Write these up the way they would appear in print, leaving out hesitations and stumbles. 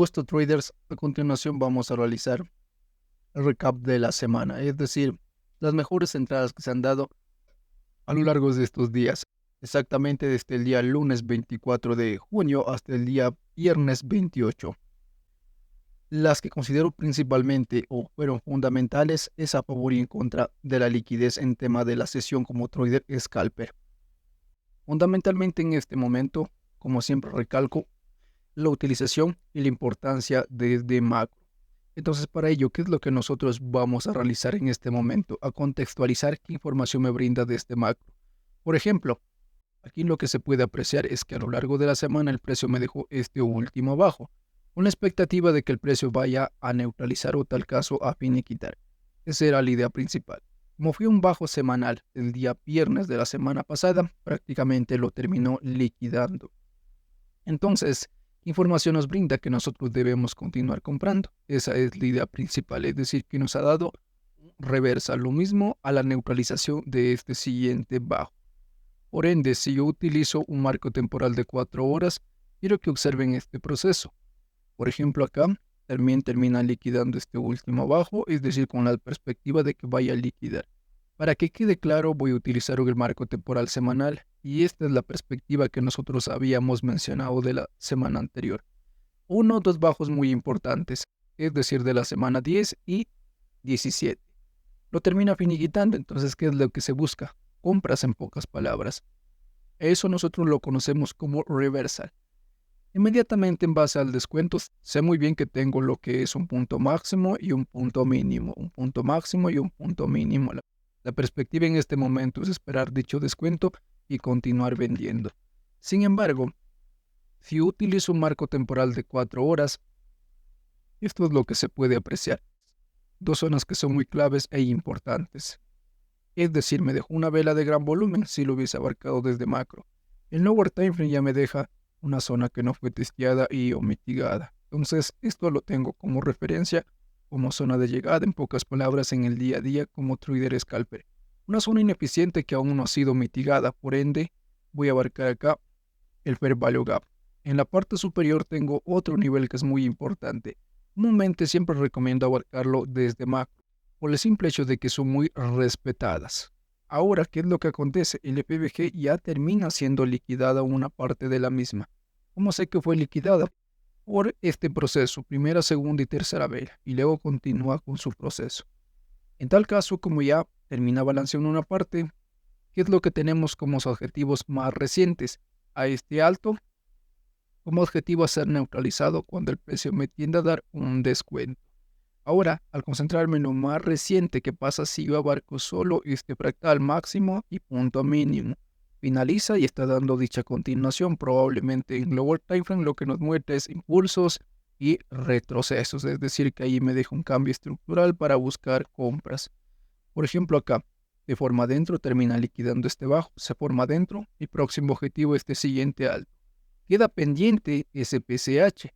gusto, traders. A continuación vamos a realizar el recap de la semana, es decir, las mejores entradas que se han dado a lo largo de estos días, exactamente desde el día lunes 24 de junio hasta el día viernes 28. Las que considero principalmente o fueron fundamentales es a favor y en contra de la liquidez en tema de la sesión como trader scalper. Fundamentalmente en este momento, como siempre recalco, la utilización y la importancia desde macro. Entonces, para ello, ¿qué es lo que nosotros vamos a realizar en este momento? A contextualizar qué información me brinda desde macro. Por ejemplo, aquí lo que se puede apreciar es que a lo largo de la semana el precio me dejó este último bajo, con la expectativa de que el precio vaya a neutralizar o tal caso a finiquitar. Esa era la idea principal. Como fue un bajo semanal el día viernes de la semana pasada, prácticamente lo terminó liquidando. Entonces, ¿qué información nos brinda que nosotros debemos continuar comprando? Esa es la idea principal, es decir, que nos ha dado reversa, lo mismo a la neutralización de este siguiente bajo. Por ende, si yo utilizo un marco temporal de 4 horas, quiero que observen este proceso. Por ejemplo, acá también termina liquidando este último bajo, es decir, con la perspectiva de que vaya a liquidar. Para que quede claro, voy a utilizar el marco temporal semanal y esta es la perspectiva que nosotros habíamos mencionado de la semana anterior. Uno o dos bajos muy importantes, es decir, de la semana 10 y 17. Lo termina finiquitando, entonces, ¿qué es lo que se busca? Compras en pocas palabras. Eso nosotros lo conocemos como reversal. Inmediatamente en base al descuento, sé muy bien que tengo lo que es un punto máximo y un punto mínimo, un punto máximo y un punto mínimo. La perspectiva en este momento es esperar dicho descuento y continuar vendiendo. Sin embargo, si utilizo un marco temporal de 4 horas, esto es lo que se puede apreciar. Dos zonas que son muy claves e importantes. Es decir, me dejó una vela de gran volumen si lo hubiese abarcado desde macro. El lower time frame ya me deja una zona que no fue testeada y o mitigada. Entonces, esto lo tengo como referencia, como zona de llegada, en pocas palabras, en el día a día como trader scalper. Una zona ineficiente que aún no ha sido mitigada, por ende, voy a abarcar acá el Fair Value Gap. En la parte superior tengo otro nivel que es muy importante. Comúnmente siempre recomiendo abarcarlo desde macro, por el simple hecho de que son muy respetadas. Ahora, ¿qué es lo que acontece? El PVG ya termina siendo liquidada una parte de la misma. ¿Cómo sé que fue liquidada? Por este proceso, primera, segunda y tercera vela, y luego continúa con su proceso. En tal caso, como ya termina balanceando una parte, ¿qué es lo que tenemos como objetivos más recientes? A este alto, como objetivo a ser neutralizado cuando el precio me tiende a dar un descuento. Ahora, al concentrarme en lo más reciente, ¿qué pasa si yo abarco solo este fractal máximo y punto mínimo? Finaliza y está dando dicha continuación, probablemente en lower time frame lo que nos muestra es impulsos y retrocesos, es decir, que ahí me deja un cambio estructural para buscar compras. Por ejemplo, acá, de forma adentro termina liquidando este bajo, se forma adentro y próximo objetivo este siguiente alto. Queda pendiente ese PCH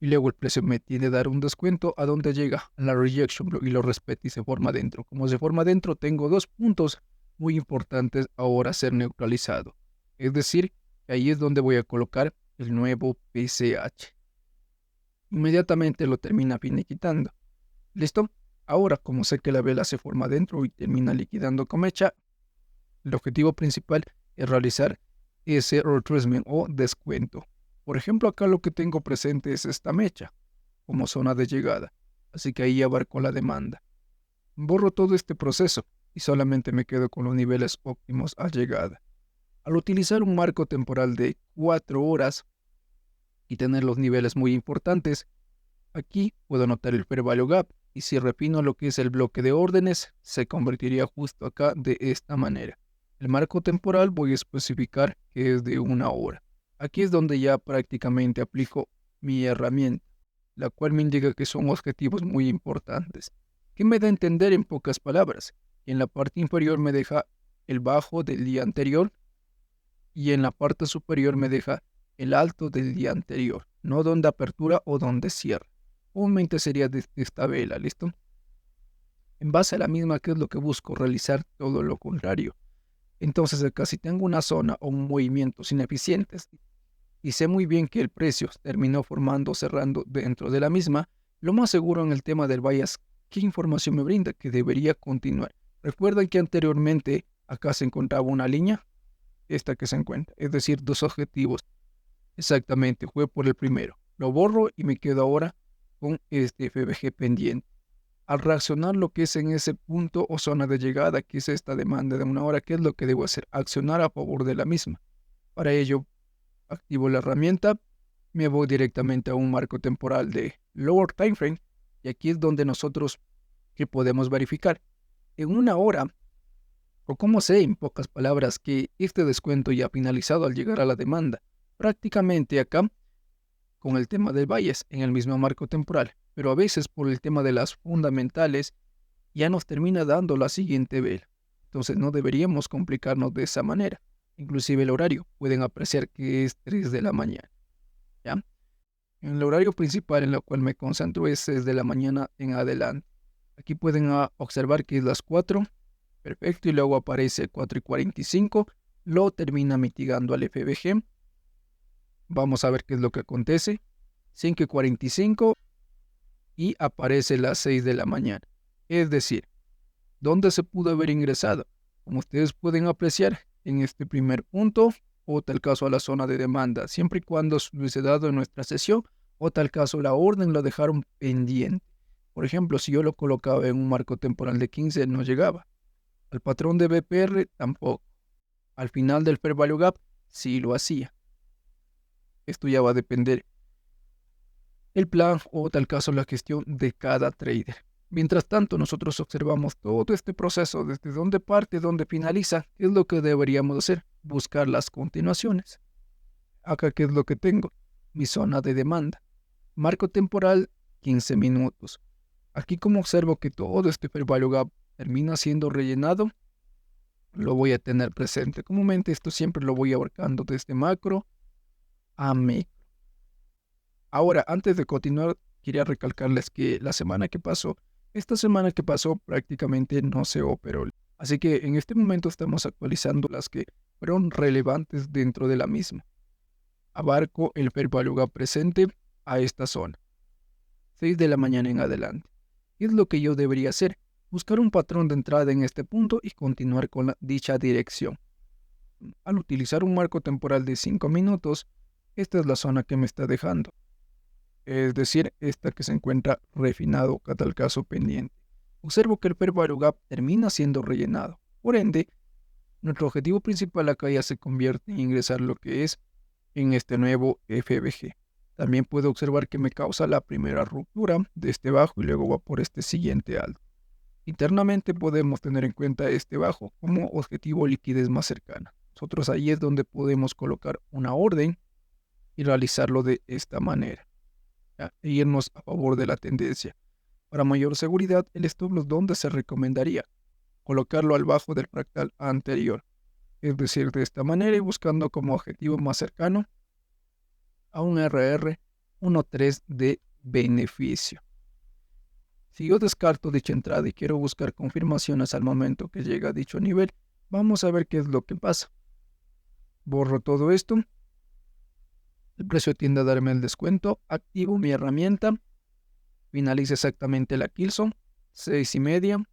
y luego el precio me tiende a dar un descuento a donde llega la rejection y lo respeta y se forma dentro. Como se forma dentro, tengo dos puntos muy importantes ahora a ser neutralizado. Es decir, que ahí es donde voy a colocar el nuevo PCH. Inmediatamente lo termina finiquitando. ¿Listo? Ahora, como sé que la vela se forma dentro y termina liquidando con mecha, el objetivo principal es realizar ese retracement o descuento. Por ejemplo, acá lo que tengo presente es esta mecha como zona de llegada, así que ahí abarco la demanda. Borro todo este proceso y solamente me quedo con los niveles óptimos a llegada. Al utilizar un marco temporal de 4 horas y tener los niveles muy importantes, aquí puedo notar el Fair Value Gap y si refino lo que es el bloque de órdenes, se convertiría justo acá de esta manera. El marco temporal voy a especificar que es de 1 hora. Aquí es donde ya prácticamente aplico mi herramienta, la cual me indica que son objetivos muy importantes. ¿Qué me da a entender en pocas palabras? En la parte inferior me deja el bajo del día anterior y en la parte superior me deja el alto del día anterior, no donde apertura o donde cierra. Comúnmente sería de esta vela, ¿listo? En base a la misma, ¿qué es lo que busco? Realizar todo lo contrario. Entonces, acá si tengo una zona o un movimientos ineficientes, y sé muy bien que el precio terminó cerrando dentro de la misma, lo más seguro en el tema del bias, ¿qué información me brinda? Que debería continuar. Recuerden que anteriormente acá se encontraba una línea, esta que se encuentra, es decir, dos objetivos. Exactamente, fue por el primero. Lo borro y me quedo ahora con este FBG pendiente. Al reaccionar lo que es en ese punto o zona de llegada, que es esta demanda de una hora, ¿qué es lo que debo hacer? Accionar a favor de la misma. Para ello, activo la herramienta, me voy directamente a un marco temporal de Lower Time Frame y aquí es donde nosotros que podemos verificar en una hora o cómo sé en pocas palabras que este descuento ya ha finalizado al llegar a la demanda. Prácticamente acá con el tema del bias en el mismo marco temporal, pero a veces por el tema de las fundamentales ya nos termina dando la siguiente vela. Entonces no deberíamos complicarnos de esa manera. Inclusive el horario, pueden apreciar que es 3 de la mañana. ¿Ya? En el horario principal en el cual me concentro es desde la mañana en adelante. Aquí pueden observar que es las 4, perfecto, y luego aparece 4:45, lo termina mitigando al FBG. Vamos a ver qué es lo que acontece. 5:45 y aparece las 6 de la mañana. Es decir, ¿dónde se pudo haber ingresado? Como ustedes pueden apreciar en este primer punto, o tal caso a la zona de demanda, siempre y cuando se hubiese dado en nuestra sesión, o tal caso la orden lo dejaron pendiente. Por ejemplo, si yo lo colocaba en un marco temporal de 15, no llegaba. Al patrón de BPR tampoco. Al final del Fair Value Gap sí lo hacía. Esto ya va a depender el plan o tal caso la gestión de cada trader. Mientras tanto, nosotros observamos todo este proceso, desde dónde parte, dónde finaliza, qué es lo que deberíamos hacer, buscar las continuaciones. Acá, ¿qué es lo que tengo? Mi zona de demanda. Marco temporal, 15 minutos. Aquí como observo que todo este Fair Value Gap termina siendo rellenado, lo voy a tener presente. Comúnmente esto siempre lo voy abarcando desde macro a micro. Ahora, antes de continuar, quería recalcarles que esta semana que pasó prácticamente no se operó. Así que en este momento estamos actualizando las que fueron relevantes dentro de la misma. Abarco el Fair Value Gap presente a esta zona. 6 de la mañana en adelante. ¿Qué es lo que yo debería hacer? Buscar un patrón de entrada en este punto y continuar con dicha dirección. Al utilizar un marco temporal de 5 minutos, esta es la zona que me está dejando. Es decir, esta que se encuentra refinado, a tal caso pendiente. Observo que el Fair Value Gap termina siendo rellenado. Por ende, nuestro objetivo principal acá ya se convierte en ingresar lo que es en este nuevo FBG. También puedo observar que me causa la primera ruptura de este bajo y luego va por este siguiente alto. Internamente podemos tener en cuenta este bajo como objetivo liquidez más cercana. Nosotros ahí es donde podemos colocar una orden y realizarlo de esta manera. E irnos a favor de la tendencia. Para mayor seguridad, el stop loss donde se recomendaría colocarlo al bajo del fractal anterior, es decir, de esta manera y buscando como objetivo más cercano a un RR 1.3 de beneficio. Si yo descarto dicha entrada y quiero buscar confirmaciones al momento que llega a dicho nivel, vamos a ver qué es lo que pasa. Borro todo esto. El precio tiende a darme el descuento. Activo mi herramienta. Finaliza exactamente la Kilson. 6:30.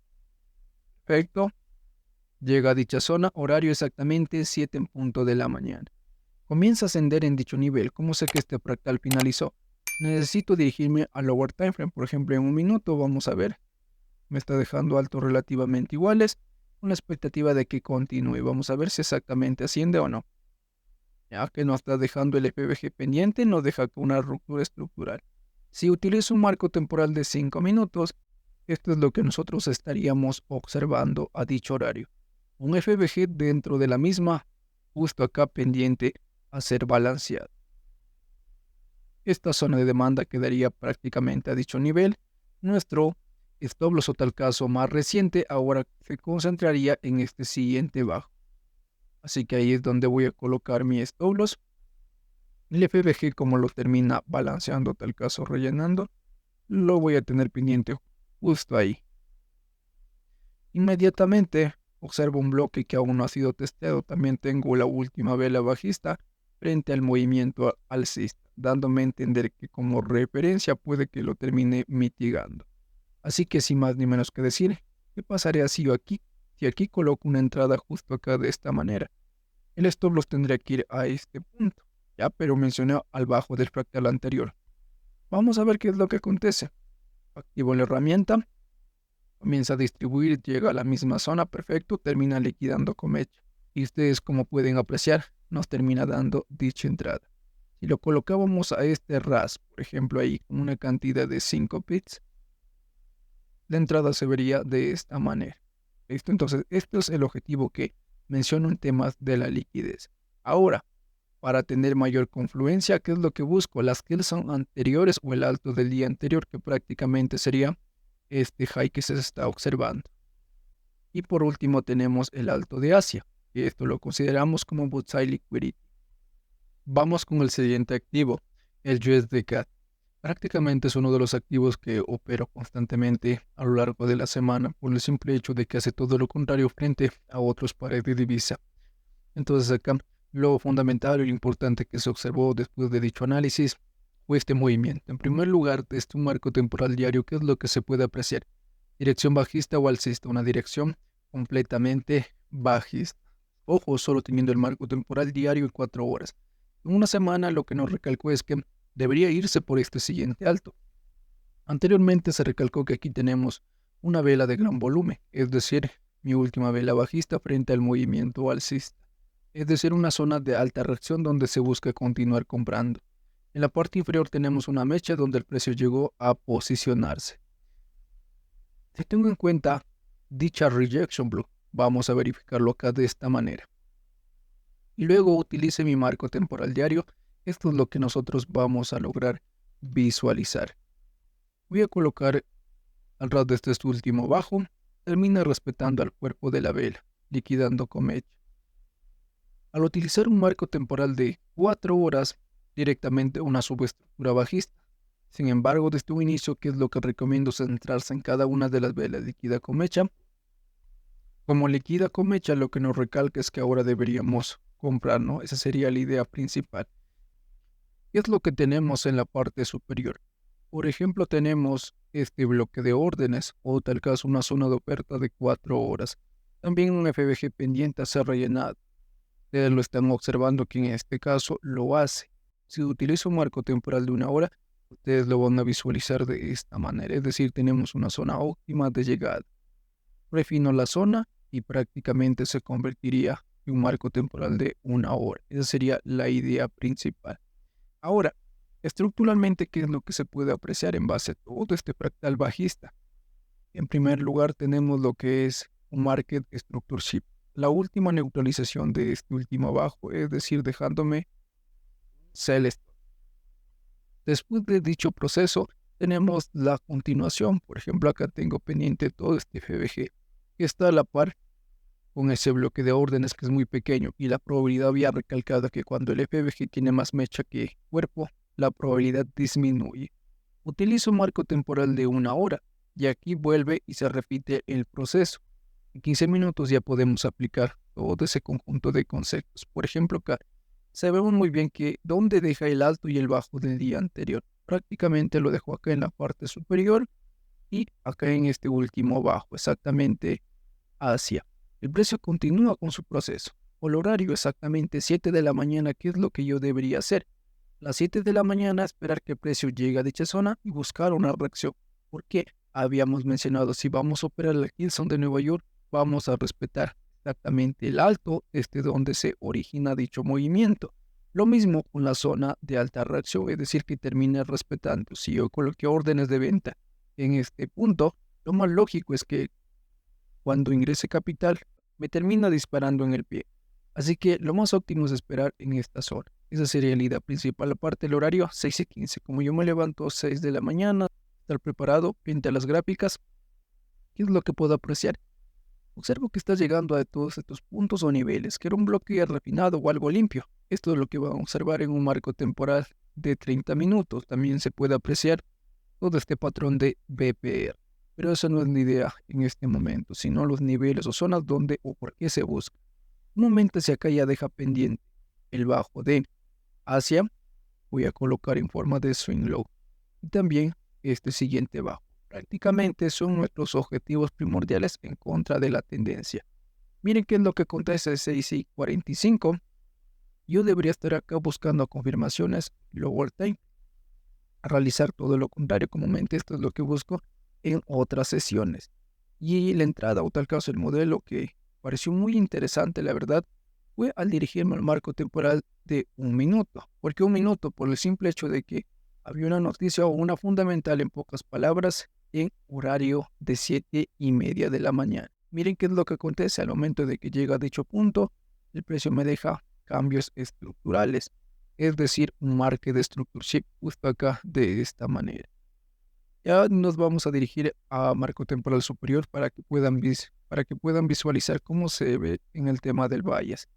Perfecto. Llega a dicha zona. Horario exactamente 7 en punto de la mañana. Comienza a ascender en dicho nivel. ¿Cómo sé que este fractal finalizó? Necesito dirigirme al lower time frame. Por ejemplo, en un minuto vamos a ver. Me está dejando altos relativamente iguales. Con la expectativa de que continúe. Vamos a ver si exactamente asciende o no. Ya que nos está dejando el FBG pendiente, nos deja con una ruptura estructural. Si utilizo un marco temporal de 5 minutos, esto es lo que nosotros estaríamos observando a dicho horario. Un FBG dentro de la misma, justo acá pendiente a ser balanceado. Esta zona de demanda quedaría prácticamente a dicho nivel. Nuestro stop loss o tal caso más reciente ahora se concentraría en este siguiente bajo. Así que ahí es donde voy a colocar mi stop loss. El FBG, como lo termina balanceando, tal caso rellenando, lo voy a tener pendiente justo ahí. Inmediatamente observo un bloque que aún no ha sido testeado. También tengo la última vela bajista frente al movimiento alcista, dándome a entender que como referencia puede que lo termine mitigando. Así que sin más ni menos que decir, ¿qué pasaría si aquí coloco una entrada justo acá de esta manera? El stop loss tendría que ir a este punto, ya, pero mencioné al bajo del fractal anterior. Vamos a ver qué es lo que acontece. Activo la herramienta, comienza a distribuir, llega a la misma zona, perfecto, termina liquidando Comecha. Y ustedes, como pueden apreciar, nos termina dando dicha entrada. Si lo colocábamos a este RAS, por ejemplo, ahí con una cantidad de 5 pips, la entrada se vería de esta manera. ¿Listo? Entonces, este es el objetivo que menciono en temas de la liquidez. Ahora, para tener mayor confluencia, ¿qué es lo que busco? Las que son anteriores o el alto del día anterior, que prácticamente sería este high que se está observando. Y por último tenemos el alto de Asia, que esto lo consideramos como Bullseye Liquidity. Vamos con el siguiente activo, el USD-CAD. Prácticamente es uno de los activos que opero constantemente a lo largo de la semana por el simple hecho de que hace todo lo contrario frente a otros pares de divisa. Entonces acá lo fundamental y lo importante que se observó después de dicho análisis fue este movimiento. En primer lugar, desde un marco temporal diario, ¿qué es lo que se puede apreciar? Dirección bajista o alcista, una dirección completamente bajista. Ojo, solo teniendo el marco temporal diario en 4 horas. En una semana lo que nos recalcó es que debería irse por este siguiente alto. Anteriormente se recalcó que aquí tenemos una vela de gran volumen, es decir, mi última vela bajista frente al movimiento alcista. Es decir, una zona de alta reacción donde se busca continuar comprando. En la parte inferior tenemos una mecha donde el precio llegó a posicionarse. Si tengo en cuenta dicha rejection blue, vamos a verificarlo acá de esta manera. Y luego utilice mi marco temporal diario. Esto es lo que nosotros vamos a lograr visualizar. Voy a colocar al ras de este último bajo. Termina respetando al cuerpo de la vela, liquidando Comecha. Al utilizar un marco temporal de 4 horas, directamente una subestructura bajista. Sin embargo, desde un inicio, ¿qué es lo que recomiendo? Centrarse en cada una de las velas liquida Comecha. Como liquida Comecha, lo que nos recalca es que ahora deberíamos comprar, ¿no? Esa sería la idea principal. ¿Qué es lo que tenemos en la parte superior? Por ejemplo, tenemos este bloque de órdenes o tal caso una zona de oferta de 4 horas. También un FBG pendiente a ser rellenado. Ustedes lo están observando que en este caso lo hace. Si utilizo un marco temporal de 1 hora, ustedes lo van a visualizar de esta manera. Es decir, tenemos una zona óptima de llegada. Refino la zona y prácticamente se convertiría en un marco temporal de 1 hora. Esa sería la idea principal. Ahora, estructuralmente, ¿qué es lo que se puede apreciar en base a todo este fractal bajista? En primer lugar, tenemos lo que es un Market Structure Shift, la última neutralización de este último abajo, es decir, dejándome sell stop. Después de dicho proceso, tenemos la continuación. Por ejemplo, acá tengo pendiente todo este FBG, que está a la par con ese bloque de órdenes que es muy pequeño, y la probabilidad había recalcado que cuando el FBG tiene más mecha que cuerpo, la probabilidad disminuye. Utilizo un marco temporal de 1 hora y aquí vuelve y se repite el proceso. En 15 minutos ya podemos aplicar todo ese conjunto de conceptos. Por ejemplo, acá sabemos muy bien que dónde deja el alto y el bajo del día anterior. Prácticamente lo dejo acá en la parte superior y acá en este último bajo, exactamente hacia. El precio continúa con su proceso. El horario exactamente 7 de la mañana, ¿qué es lo que yo debería hacer? Las 7 de la mañana esperar que el precio llegue a dicha zona y buscar una reacción. Porque habíamos mencionado, si vamos a operar la Hilton de Nueva York, vamos a respetar exactamente el alto desde donde se origina dicho movimiento. Lo mismo con la zona de alta reacción, es decir, que termine respetando. Si yo coloqué órdenes de venta en este punto, lo más lógico es que cuando ingrese capital, me termina disparando en el pie. Así que lo más óptimo es esperar en esta zona. Esa sería la idea principal. Aparte del horario, 6:15. Como yo me levanto a 6 de la mañana, estar preparado frente a las gráficas, ¿qué es lo que puedo apreciar? Observo que está llegando a todos estos puntos o niveles, que era un bloque refinado o algo limpio. Esto es lo que van a observar en un marco temporal de 30 minutos. También se puede apreciar todo este patrón de BPR. Pero esa no es la idea en este momento, sino los niveles o zonas donde o por qué se busca. Un momento hacia acá ya deja pendiente el bajo de Asia voy a colocar en forma de swing low. Y también este siguiente bajo. Prácticamente son nuestros objetivos primordiales en contra de la tendencia. Miren qué es lo que acontece a 6:45. Yo debería estar acá buscando confirmaciones lower time. A realizar todo lo contrario, comúnmente esto es lo que busco en otras sesiones. Y la entrada, o tal caso el modelo que pareció muy interesante, la verdad, fue al dirigirme al marco temporal de 1 minuto. ¿Por qué 1 minuto? Por el simple hecho de que había una noticia o una fundamental, en pocas palabras, en horario de 7:30 de la mañana. Miren qué es lo que acontece al momento de que llega a dicho punto, el precio me deja cambios estructurales, es decir, un market de structure shift justo acá de esta manera. Ya nos vamos a dirigir a marco temporal superior para que puedan visualizar cómo se ve en el tema del bias.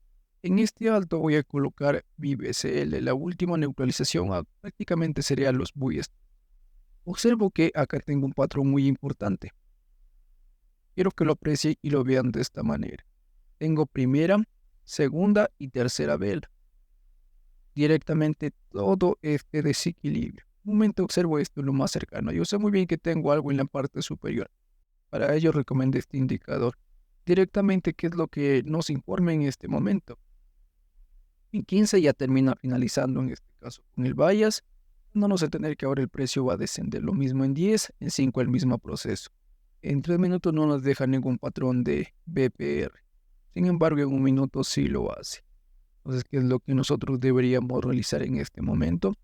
En este alto voy a colocar mi BCL, la última neutralización prácticamente sería los buys. Observo que acá tengo un patrón muy importante. Quiero que lo aprecien y lo vean de esta manera. Tengo primera, segunda y tercera vela. Directamente todo este desequilibrio. Un momento observo esto lo más cercano. Yo sé muy bien que tengo algo en la parte superior. Para ello recomiendo este indicador. Directamente, ¿qué es lo que nos informa en este momento? En 15 ya termina finalizando en este caso con el bias. No nos entender que ahora el precio va a descender. Lo mismo en 10, en 5 el mismo proceso. En 3 minutos no nos deja ningún patrón de BPR. Sin embargo, en 1 minuto sí lo hace. Entonces, ¿qué es lo que nosotros deberíamos realizar en este momento?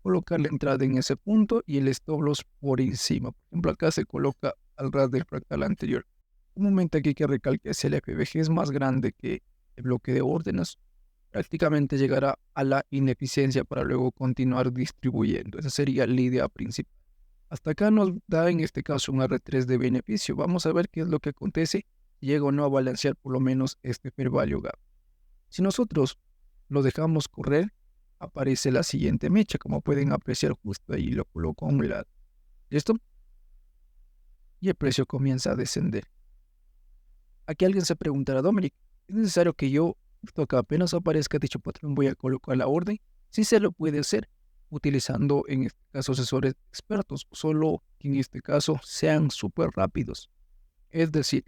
Colocar la entrada en ese punto y el stop loss por encima. Por ejemplo, acá se coloca al ras del fractal anterior. Un momento aquí que recalque, si el FBG es más grande que el bloque de órdenes, prácticamente llegará a la ineficiencia para luego continuar distribuyendo. Esa sería la idea principal. Hasta acá nos da en este caso un R3 de beneficio. Vamos a ver qué es lo que acontece si llega o no a balancear por lo menos este fair value gap. Si nosotros lo dejamos correr, aparece la siguiente mecha, como pueden apreciar justo ahí, lo coloco a un lado. ¿Listo? Y el precio comienza a descender. Aquí alguien se preguntará, Dominic, ¿es necesario que yo, justo acá apenas aparezca dicho patrón, voy a colocar la orden? Sí se lo puede hacer, utilizando en este caso asesores expertos, solo que en este caso sean súper rápidos. Es decir,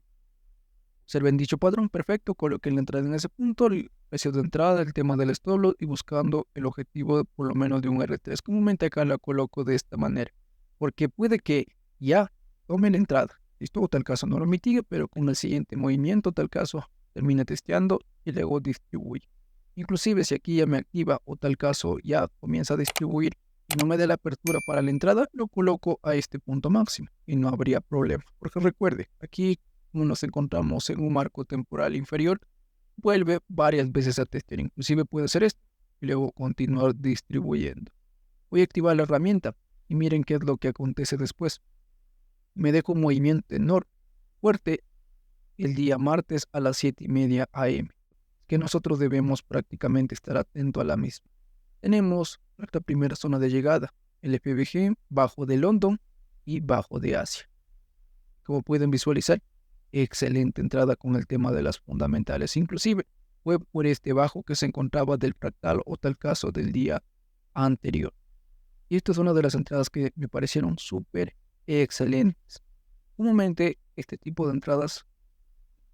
observen dicho patrón, perfecto, coloquen la entrada en ese punto, el precio de entrada, el tema del stop loss y buscando el objetivo por lo menos de un R3. Comúnmente acá la coloco de esta manera, porque puede que ya tomen la entrada. Listo, tal caso no lo mitigue, pero con el siguiente movimiento, tal caso, termina testeando y luego distribuye. Inclusive si aquí ya me activa o tal caso ya comienza a distribuir y no me da la apertura para la entrada, lo coloco a este punto máximo y no habría problema. Porque recuerde, aquí como nos encontramos en un marco temporal inferior, vuelve varias veces a testear. Inclusive puede hacer esto y luego continuar distribuyendo. Voy a activar la herramienta y miren qué es lo que acontece después. Me dejo un movimiento enorme, fuerte, el día martes a las 7:30 am, que nosotros debemos prácticamente estar atento a la misma. Tenemos nuestra primera zona de llegada, el FBG, bajo de London y bajo de Asia. Como pueden visualizar, excelente entrada con el tema de las fundamentales. Inclusive fue por este bajo que se encontraba del fractal o tal caso del día anterior. Y esta es una de las entradas que me parecieron súper excelentes. Comúnmente este tipo de entradas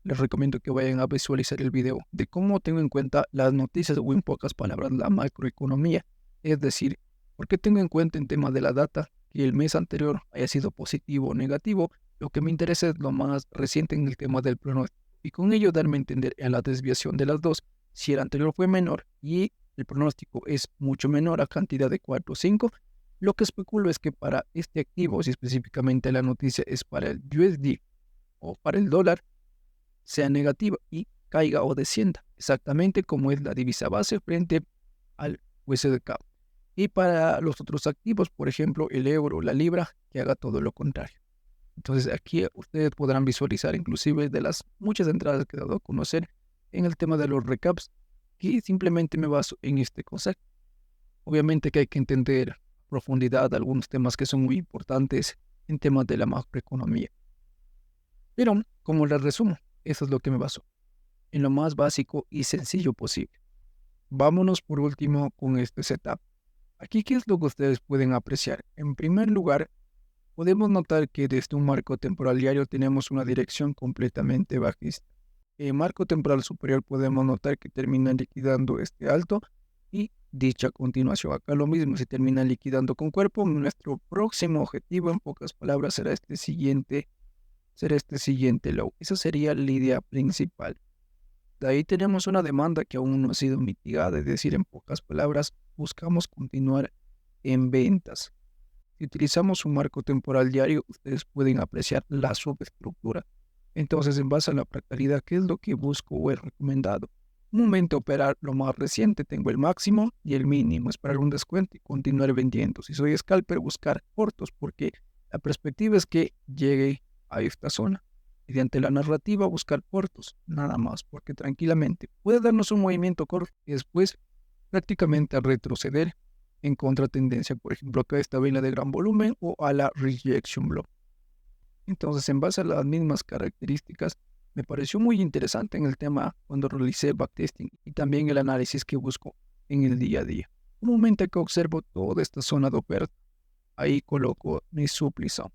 les recomiendo que vayan a visualizar el video de cómo tengo en cuenta las noticias o en pocas palabras la macroeconomía. Es decir, por qué tengo en cuenta en tema de la data que el mes anterior haya sido positivo o negativo. Lo que me interesa es lo más reciente en el tema del pronóstico y con ello darme a entender en la desviación de las dos si el anterior fue menor y el pronóstico es mucho menor a cantidad de 4 o 5. Lo que especulo es que para este activo, si específicamente la noticia es para el USD o para el dólar, sea negativa y caiga o descienda, exactamente como es la divisa base frente al USDK. Y para los otros activos, por ejemplo, el euro, la libra, que haga todo lo contrario. Entonces aquí ustedes podrán visualizar inclusive de las muchas entradas que he dado a conocer en el tema de los recaps, que simplemente me baso en este concepto. Obviamente que hay que entender a profundidad algunos temas que son muy importantes en temas de la macroeconomía. Pero, como les resumo, eso es lo que me baso, en lo más básico y sencillo posible. Vámonos por último con este setup. Aquí, ¿qué es lo que ustedes pueden apreciar? En primer lugar, podemos notar que desde un marco temporal diario tenemos una dirección completamente bajista. En marco temporal superior podemos notar que termina liquidando este alto y dicha continuación. Acá lo mismo, se termina liquidando con cuerpo. Nuestro próximo objetivo, en pocas palabras, será este siguiente low. Esa sería la idea principal. De ahí tenemos una demanda que aún no ha sido mitigada, es decir, en pocas palabras, buscamos continuar en ventas. Si utilizamos un marco temporal diario, ustedes pueden apreciar la subestructura. Entonces, en base a la fractalidad, ¿qué es lo que busco o he recomendado? Un momento operar lo más reciente, tengo el máximo y el mínimo, esperar un descuento y continuar vendiendo. Si soy scalper, buscar cortos, porque la perspectiva es que llegue a esta zona. Mediante la narrativa, buscar cortos, nada más, porque tranquilamente puede darnos un movimiento corto y después prácticamente retroceder en contratendencia, por ejemplo, acá esta vela de gran volumen o a la rejection block. Entonces, en base a las mismas características, me pareció muy interesante en el tema cuando realicé backtesting y también el análisis que busco en el día a día. Un momento que observo toda esta zona de oferta, ahí coloco mi supply zone.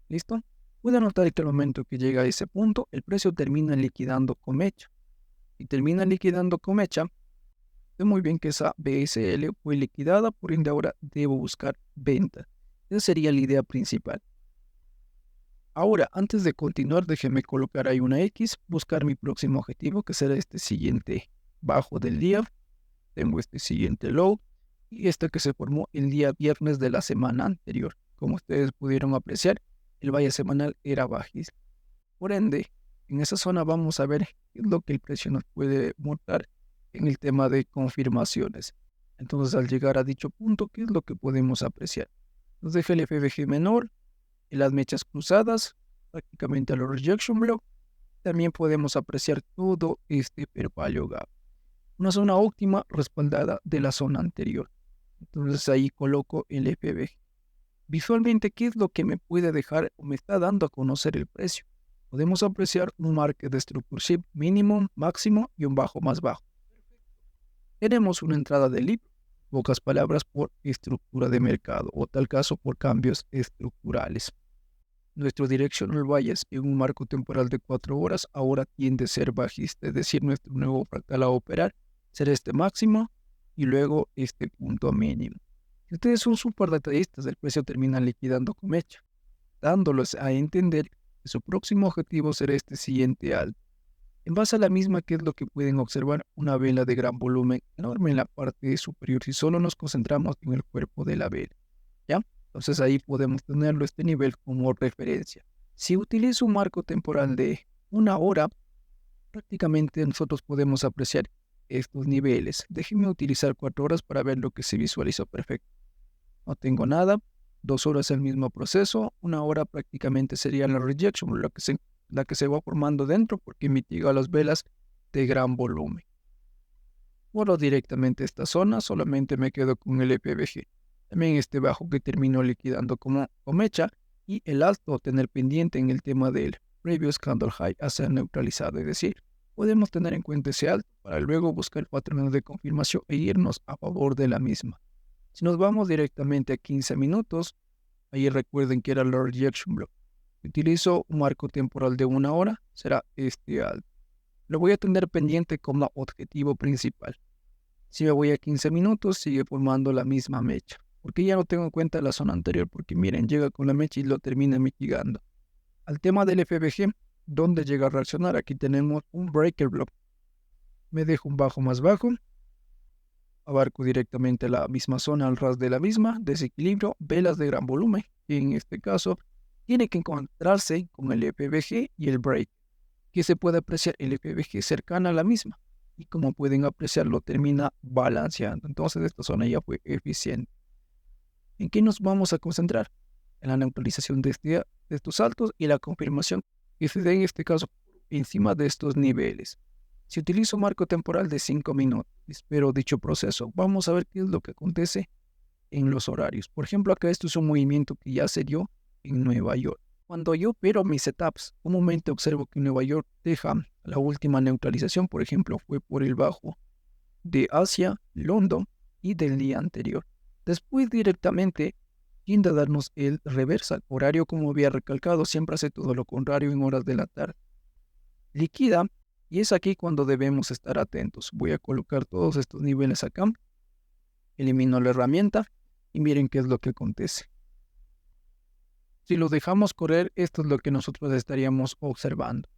¿Listo? Puedo notar que al momento que llega a ese punto, el precio termina liquidando con mecha. Y termina liquidando con mecha, sé muy bien que esa BSL fue liquidada, por ende ahora debo buscar venta. Esa sería la idea principal. Ahora, antes de continuar, déjeme colocar ahí una X, buscar mi próximo objetivo, que será este siguiente bajo del día. Tengo este siguiente low y este que se formó el día viernes de la semana anterior. Como ustedes pudieron apreciar, el valle semanal era bajista. Por ende, en esa zona vamos a ver qué es lo que el precio nos puede mostrar en el tema de confirmaciones. Entonces, al llegar a dicho punto, ¿qué es lo que podemos apreciar? Nos deja el FBG menor, en las mechas cruzadas, prácticamente a los rejection block. También podemos apreciar todo este fair value gap. Una zona óptima respaldada de la zona anterior. Entonces ahí coloco el FBG. Visualmente, ¿qué es lo que me puede dejar o me está dando a conocer el precio? Podemos apreciar un market de structure shift mínimo, máximo y un bajo más bajo. Tenemos una entrada de LIP, pocas palabras por estructura de mercado o tal caso por cambios estructurales. Nuestro directional bias en un marco temporal de 4 horas ahora tiende a ser bajista, es decir, nuestro nuevo fractal a operar será este máximo y luego este punto mínimo. Si ustedes son súper detallistas, el precio termina liquidando con mecha, dándoles a entender que su próximo objetivo será este siguiente alto. En base a la misma, ¿qué es lo que pueden observar? Una vela de gran volumen enorme en la parte superior si solo nos concentramos en el cuerpo de la vela, ¿ya? Entonces ahí podemos tenerlo este nivel como referencia. Si utilizo un marco temporal de una hora, prácticamente nosotros podemos apreciar estos niveles. Déjenme utilizar 4 horas para ver lo que se visualizó perfecto. No tengo nada. 2 horas el mismo proceso. 1 hora prácticamente sería la rejection, la que se va formando dentro porque mitiga las velas de gran volumen. Borro directamente esta zona, solamente me quedo con el FBG. También este bajo que terminó liquidando como mecha y el alto tener pendiente en el tema del previous candle high a ser neutralizado. Es decir, podemos tener en cuenta ese alto para luego buscar patrones de confirmación e irnos a favor de la misma. Si nos vamos directamente a 15 minutos, ahí recuerden que era la rejection block. Utilizo un marco temporal de 1 hora, será este alto. Lo voy a tener pendiente como objetivo principal. Si me voy a 15 minutos, sigue formando la misma mecha. Porque ya no tengo en cuenta la zona anterior, porque miren, llega con la mecha y lo termina mitigando. Al tema del FBG, ¿dónde llega a reaccionar? Aquí tenemos un breaker block. Me dejo un bajo más bajo. Abarco directamente la misma zona al ras de la misma. Desequilibrio, velas de gran volumen. Y en este caso, tiene que encontrarse con el FBG y el break. Que se puede apreciar el FBG cercana a la misma. Y como pueden apreciar, lo termina balanceando. Entonces, esta zona ya fue eficiente. ¿En qué nos vamos a concentrar? En la neutralización de estos saltos y la confirmación que se dé en este caso encima de estos niveles. Si utilizo marco temporal de 5 minutos, espero dicho proceso, vamos a ver qué es lo que acontece en los horarios. Por ejemplo, acá esto es un movimiento que ya se dio en Nueva York. Cuando yo opero mis setups, comúnmente observo que Nueva York deja la última neutralización, por ejemplo, fue por el bajo de Asia, London y del día anterior. Después directamente tiende a darnos el reversal horario, como había recalcado, siempre hace todo lo contrario en horas de la tarde. Liquida, y es aquí cuando debemos estar atentos. Voy a colocar todos estos niveles acá, elimino la herramienta y miren qué es lo que acontece. Si lo dejamos correr, esto es lo que nosotros estaríamos observando.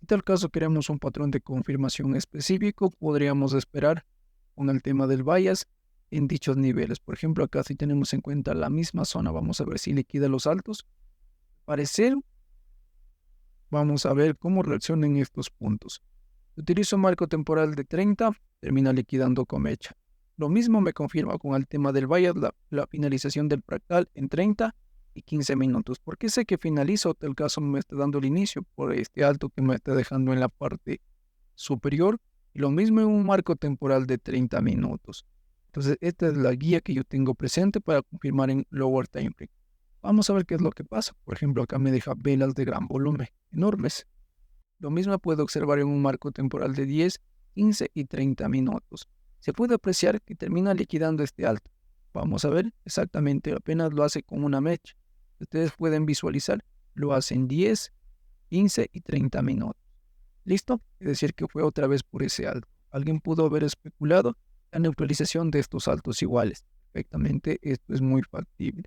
En tal caso queremos un patrón de confirmación específico, podríamos esperar con el tema del bias en dichos niveles. Por ejemplo, acá si tenemos en cuenta la misma zona, vamos a ver si liquida los altos. Parecer, vamos a ver cómo reaccionan estos puntos. Utilizo un marco temporal de 30, termina liquidando con mecha. Lo mismo me confirma con el tema del bias, la finalización del fractal en 30 y 15 minutos. ¿Por qué sé que finaliza o tal caso me está dando el inicio? Por este alto que me está dejando en la parte superior. Y lo mismo en un marco temporal de 30 minutos. Entonces, esta es la guía que yo tengo presente para confirmar en lower time frame. Vamos a ver qué es lo que pasa. Por ejemplo, acá me deja velas de gran volumen, enormes. Lo mismo puedo observar en un marco temporal de 10, 15 y 30 minutos. Se puede apreciar que termina liquidando este alto. Vamos a ver exactamente, apenas lo hace con una mecha. Ustedes pueden visualizar, lo hace en 10, 15 y 30 minutos. ¿Listo? Es decir, que fue otra vez por ese alto. Alguien pudo haber especulado la neutralización de estos altos iguales. Perfectamente, esto es muy factible.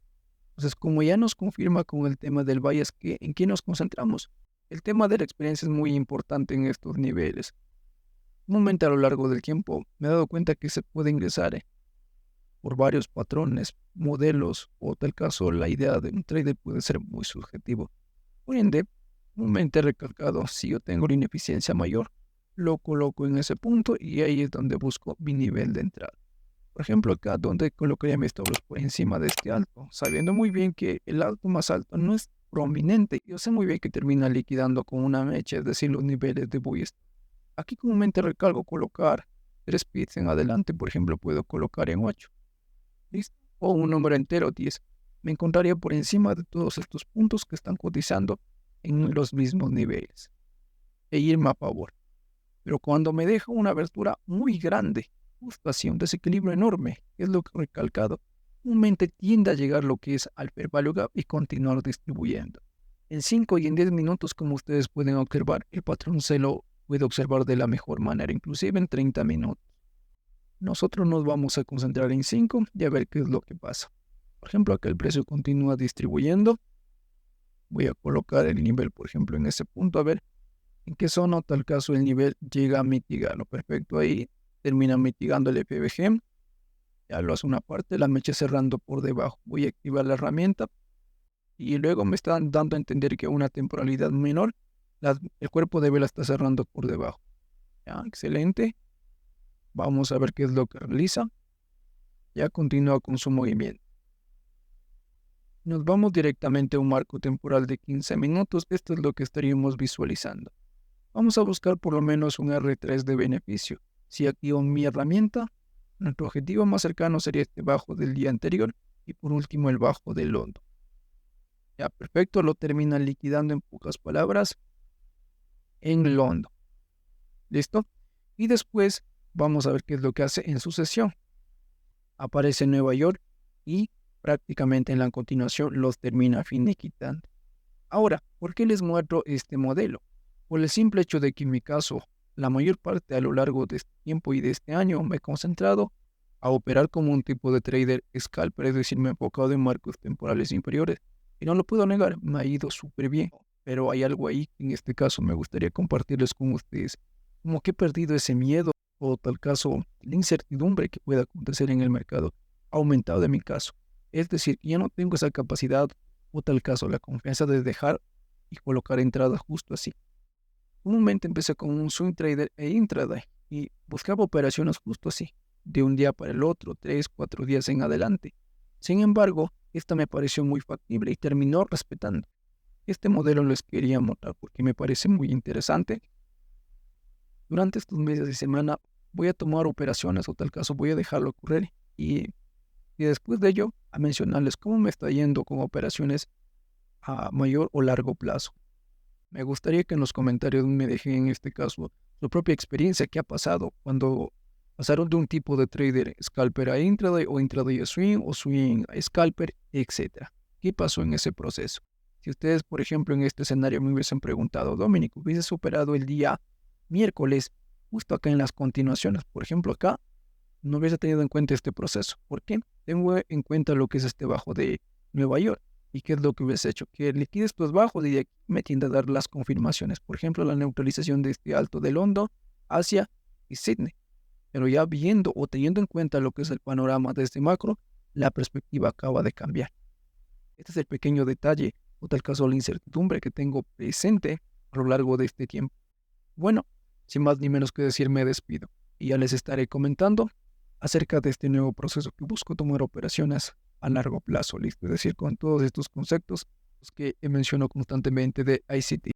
Entonces, como ya nos confirma con el tema del bias, ¿en qué nos concentramos? El tema de la experiencia es muy importante en estos niveles. Un momento a lo largo del tiempo me he dado cuenta que se puede ingresar por varios patrones, modelos o tal caso la idea de un trader puede ser muy subjetivo. Por ende, comúnmente recalcado, si yo tengo una ineficiencia mayor, lo coloco en ese punto y ahí es donde busco mi nivel de entrada. Por ejemplo, acá donde colocaría mis establos por encima de este alto, sabiendo muy bien que el alto más alto no es prominente. Yo sé muy bien que termina liquidando con una mecha, es decir, los niveles de bullish. Aquí comúnmente recalco colocar 3 pips en adelante, por ejemplo, puedo colocar en 8. ¿Listo? O un número entero, 10. Me encontraría por encima de todos estos puntos que están cotizando en los mismos niveles e irme a favor. Pero cuando me deja una abertura muy grande, justo así, un desequilibrio enorme, es lo que he recalcado, comúnmente tiende a llegar lo que es al fair value gap y continuar distribuyendo. En 5 y en 10 minutos, como ustedes pueden observar, el patrón se lo puede observar de la mejor manera, inclusive en 30 minutos. Nosotros nos vamos a concentrar en 5 y a ver qué es lo que pasa. Por ejemplo, acá el precio continúa distribuyendo. Voy a colocar el nivel, por ejemplo, en ese punto, a ver en qué zona, tal caso el nivel llega a mitigarlo. Perfecto, ahí termina mitigando el FBG. Ya lo hace una parte, la mecha cerrando por debajo. Voy a activar la herramienta y luego me están dando a entender que a una temporalidad menor, el cuerpo de vela está cerrando por debajo. Ya, excelente. Vamos a ver qué es lo que realiza. Ya continúa con su movimiento. Nos vamos directamente a un marco temporal de 15 minutos. Esto es lo que estaríamos visualizando. Vamos a buscar por lo menos un R3 de beneficio. Si activo mi herramienta, nuestro objetivo más cercano sería este bajo del día anterior y por último el bajo del London. Ya, perfecto, lo termina liquidando en pocas palabras en London. ¿Listo? Y después vamos a ver qué es lo que hace en su sesión. Aparece en Nueva York y prácticamente en la continuación los termina finiquitando. Ahora, ¿por qué les muestro este modelo? Por el simple hecho de que en mi caso, la mayor parte a lo largo de este tiempo y de este año me he concentrado a operar como un tipo de trader scalper, es decir, me he enfocado en marcos temporales inferiores. Y no lo puedo negar, me ha ido súper bien. Pero hay algo ahí que en este caso me gustaría compartirles con ustedes. Como que he perdido ese miedo o tal caso la incertidumbre que pueda acontecer en el mercado ha aumentado en mi caso. Es decir, ya no tengo esa capacidad o tal caso la confianza de dejar y colocar entradas justo así. Comúnmente empecé con un swing trader e intraday y buscaba operaciones justo así, de un día para el otro, 3, 4 días en adelante. Sin embargo, esta me pareció muy factible y terminó respetando. Este modelo les quería mostrar porque me parece muy interesante. Durante estos meses de semana voy a tomar operaciones o tal caso voy a dejarlo ocurrir y después de ello a mencionarles cómo me está yendo con operaciones a mayor o largo plazo. Me gustaría que en los comentarios me dejen en este caso su propia experiencia, qué ha pasado cuando Pasaron de un tipo de trader scalper a intraday o intraday a swing o swing a scalper, etc. ¿Qué pasó en ese proceso? Si ustedes, por ejemplo, en este escenario me hubiesen preguntado, Dominic, hubiese superado el día miércoles, justo acá en las continuaciones, por ejemplo, acá, no hubiese tenido en cuenta este proceso. ¿Por qué? Tengo en cuenta lo que es este bajo de Nueva York. ¿Y qué es lo que hubiese hecho? Que liquide estos bajos y de aquí me tiende a dar las confirmaciones. Por ejemplo, la neutralización de este alto de London, Asia y Sydney. Pero ya viendo o teniendo en cuenta lo que es el panorama de este macro, la perspectiva acaba de cambiar. Este es el pequeño detalle o tal caso la incertidumbre que tengo presente a lo largo de este tiempo. Bueno, sin más ni menos que decir, me despido y ya les estaré comentando acerca de este nuevo proceso que busco tomar operaciones a largo plazo, listo, es decir, con todos estos conceptos que menciono constantemente de ICT.